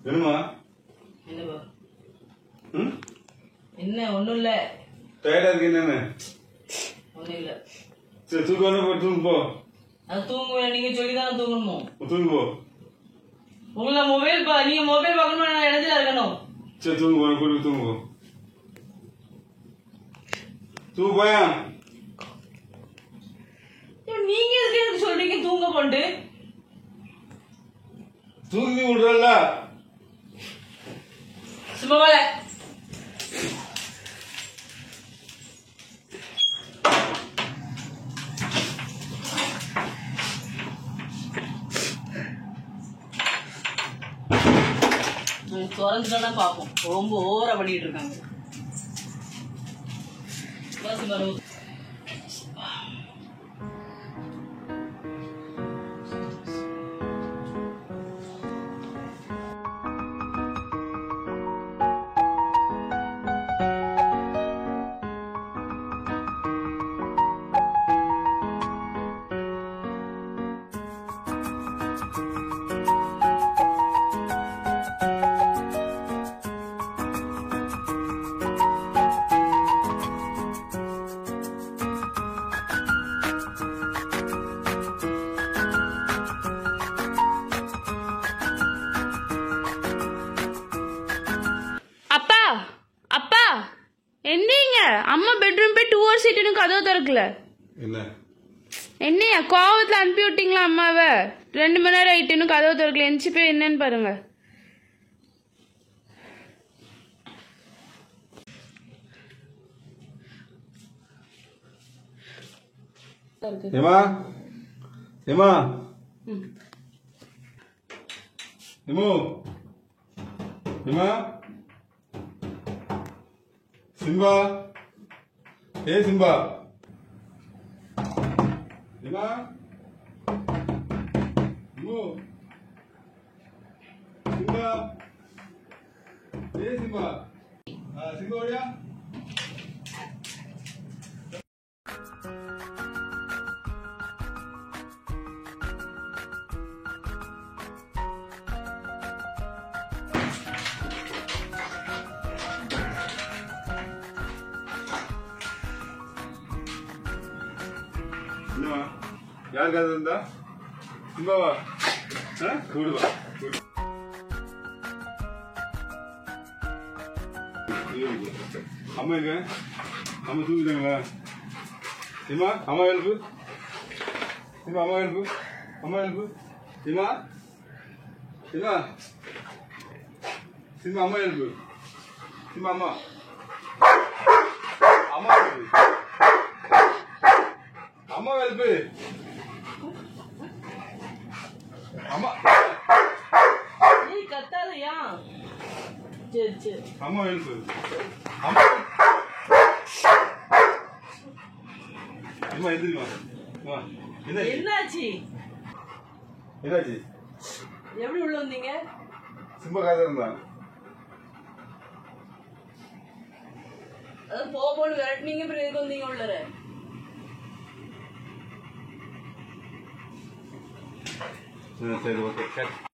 என்னமா என்னப்பா என்ன ஒண்ணும் இல்ல டயர்டா இருக்கு என்னன்னு ஒண்ணும் இல்ல சரி தூக்கம் போய் தூங்கு போ அது தூங்குவேன் நீங்க சொல்லிதான் தூங்கணுமோ தூங்கு போ உங்களை மொபைல் நீங்க மொபைல் பார்க்கணும் நான் இடத்துல இருக்கணும் சரி தூங்கு போ கூட்டு தூங்கு போ தூங்கு போயா நீங்க எதுக்கு எனக்கு சொல்றீங்க தூங்க போண்டு தூங்கி விடுறல்ல சும்மா வேலை திறந்துட்டா பார்ப்போம் ரொம்ப ஓவரா பண்ணிட்டு இருக்காங்க என்னங்க அம்மா பெட்ரூம் போய் 2 hours இன்னும் கதவு திறக்கல என்னையா கோவத்துல அனுப்பி விட்டீங்களா அம்மாவை 2 மணி நேரம் ஆயிட்டு இன்னும் கதவு திறக்கல எந்திச்சு போய் என்னன்னு பாருங்க ஏமா ஏமா ஏமோ ஏமா சிம்பா ஏ சிம்பா ஏமா ஏமோ சிம்பா ஏ சிம்பா சிம்பா ஓடியா यार क्या धंधा बाबा हाँ गुड बा अम्मा क्या अम्मा तू भी देंगे सीमा अम्मा हेल्प सीमा अम्मा हेल्प सीमा सीमा सीमा अम्मा हेल्प सीमा अम्मा अम्मा अम्मा हेल्प अम्मा ये कत्तादया சரி சரி अम्मा हेल्प अम्मा अम्मा इधर வா என்னாச்சு என்னாச்சு எப்படி உள்ள வந்தீங்க சிம்பா காதா இருந்தா அது போன்னு விரட்டினீங்க அப்புறம் எதுக்கு வந்தீங்க உள்ளர சரி ஓகே